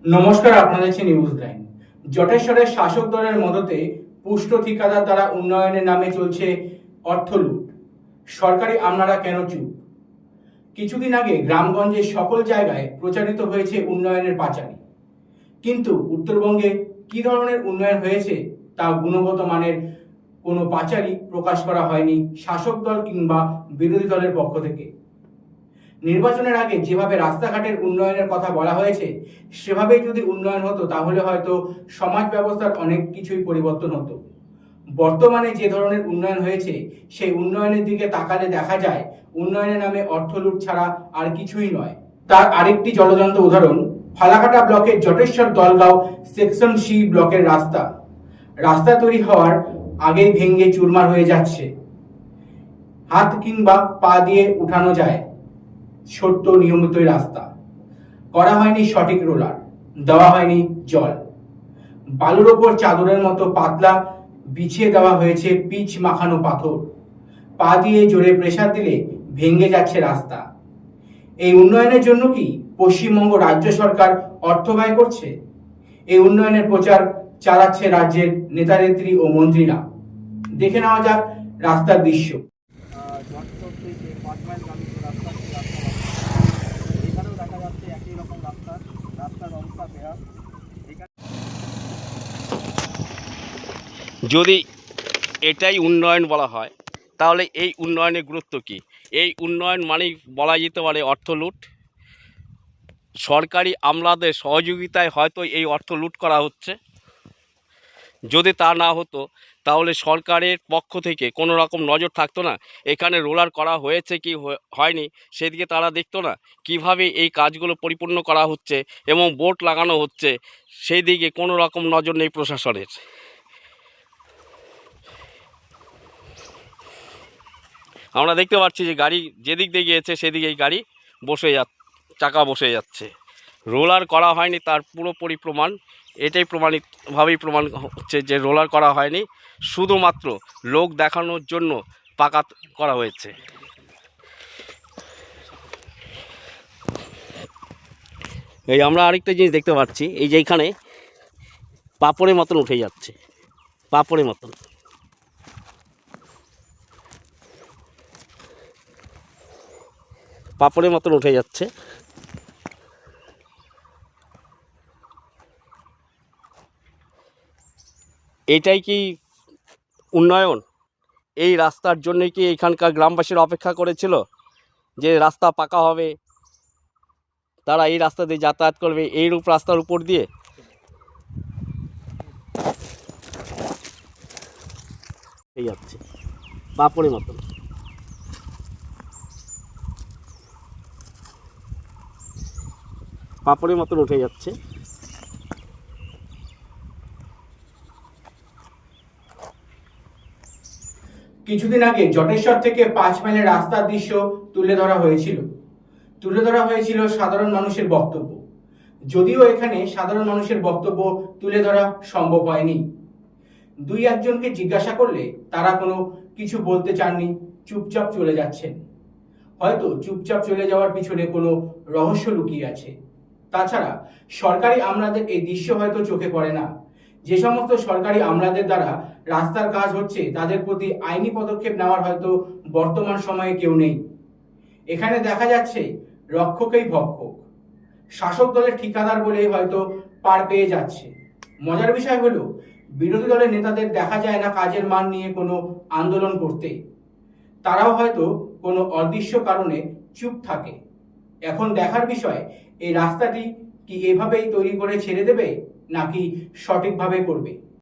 নমস্কার, আপনারা দেখছেন নিউজ লাইন। জটেশ্বরের শাসক দলের মদতে পুষ্ট ঠিকাদার দ্বারা উন্নয়নের নামে চলছে অর্থ লুট। সরকারি আমলারা কেন চুপ? কিছুদিন আগে গ্রামগঞ্জে সকল জায়গায় প্রচারিত হয়েছে উন্নয়নের পাঁচালী, কিন্তু উত্তরবঙ্গে কি ধরনের উন্নয়ন হয়েছে তা গুণগত মানের কোনো পাঁচালী প্রকাশ করা হয়নি শাসক দল কিংবা বিরোধী দলের পক্ষ থেকে। নির্বাচনের আগে যেভাবে রাস্তাঘাটের উন্নয়নের কথা বলা হয়েছে, সেভাবেই যদি উন্নয়ন হতো তাহলে হয়তো সমাজ ব্যবস্থার অনেক কিছুই পরিবর্তন হতো। বর্তমানে যে ধরনের উন্নয়ন হয়েছে, সেই উন্নয়নের দিকে তাকালে দেখা যায় উন্নয়নের নামে অর্থ লুট ছাড়া আর কিছুই নয়। তার আরেকটি জলজন্ত উদাহরণ ফালাকাটা ব্লকের জটেশ্বর দলগাঁও সেকশন সি ব্লকের রাস্তা তৈরি হওয়ার আগেই ভেঙে চুরমার হয়ে যাচ্ছে। হাত কিংবা পা দিয়ে উঠানো যায় ছোট্ট নিয়মিতই রাস্তা, করা হয়নি সঠিক রোলার, দেওয়া হয়নি জল, বালুর ওপর চাদরের মতো পাতলা বিছিয়ে দেওয়া হয়েছে পিচ মাখানো পাথর, পা দিয়ে জোরে প্রেসার দিলে ভেঙে যাচ্ছে রাস্তা। এই উন্নয়নের জন্য কি পশ্চিমবঙ্গ রাজ্য সরকার অর্থ ব্যয় করছে? এই উন্নয়নের প্রচার চালাচ্ছে রাজ্যের নেতানেত্রী ও মন্ত্রীরা। দেখে নেওয়া যাক রাস্তার দৃশ্য। এখানেও দেখা যাচ্ছে একই রকম রাস্তার অবস্থা বেহাল। যদি এটাই উন্নয়ন বলা হয়, তাহলে এই উন্নয়নের গুরুত্ব কী? এই উন্নয়ন মানেই বলা যেতে পারে অর্থ লুট। সরকারি আমলাদের সহযোগিতায় হয়তো এই অর্থ লুট করা হচ্ছে। যদি তা না হতো তাহলে সরকারের পক্ষ থেকে কোনো রকম নজর থাকতো না, এখানে রোলার করা হয়েছে কি হয়নি সেদিকে তারা দেখতো না, কিভাবে এই কাজগুলো পরিপূর্ণ করা হচ্ছে এবং বোর্ড লাগানো হচ্ছে সেই দিকে কোনো রকম নজর নেই প্রশাসনের। আমরা দেখতে পাচ্ছি যে গাড়ি যেদিক দিয়ে গিয়েছে সেদিকেই গাড়ি চাকা বসে যাচ্ছে। রোলার করা হয়নি তার পুরোপুরি প্রমাণ এটাই প্রমাণ হচ্ছে যে রোলার করা হয়নি, শুধুমাত্র লোক দেখানোর জন্য পাকা করা হয়েছে। এই আমরা আরেকটা জিনিস দেখতে পাচ্ছি, এই যে এখানে পাপড়ের মতন উঠে যাচ্ছে, পাপড়ের মতন। উঠে যাচ্ছে। এটাই কি উন্নয়ন? এই রাস্তার জন্যই কি এখানকার গ্রামবাসীরা অপেক্ষা করেছিল যে রাস্তা পাকা হবে, তারা এই রাস্তা দিয়ে যাতায়াত করবে, এইরূপ রাস্তার উপর দিয়ে? এই যাচ্ছে পাপড়ের মতন। উঠে যাচ্ছে। কিছুদিন আগে জটেশ্বর থেকে 5 মাইলের রাস্তার দৃশ্য তুলে ধরা হয়েছিল সাধারণ মানুষের বক্তব্য। যদিও এখানে সাধারণ মানুষের বক্তব্য তুলে ধরা সম্ভব হয়নি। দুই একজনকে জিজ্ঞাসা করলে তারা কোনো কিছু বলতে চাননি, চুপচাপ চলে যাচ্ছেন। হয়তো চুপচাপ চলে যাওয়ার পিছনে কোনো রহস্য লুকিয়ে আছে। তাছাড়া সরকারি আমলাদের এই দৃশ্য হয়তো চোখে পড়ে না। যে সমস্ত সরকারি আমলাদের দ্বারা রাস্তার কাজ হচ্ছে, তাদের প্রতি আইনি পদক্ষেপ নেওয়ার হয়তো বর্তমান সময়ে কেউ নেই। এখানে দেখা যাচ্ছে রক্ষকেই ভক্ষক, শাসক দলের ঠিকাদার বলেই হয়তো পার পেয়ে যাচ্ছে। মজার বিষয় হলো, বিরোধী দলের নেতাদের দেখা যায় না কাজের মান নিয়ে কোনো আন্দোলন করতে। তারাও হয়তো কোনো অদৃশ্য কারণে চুপ থাকে। এখন দেখার বিষয়, এই রাস্তাটি কি এভাবেই তৈরি করে ছেড়ে দেবে নাকি সঠিকভাবে করবে।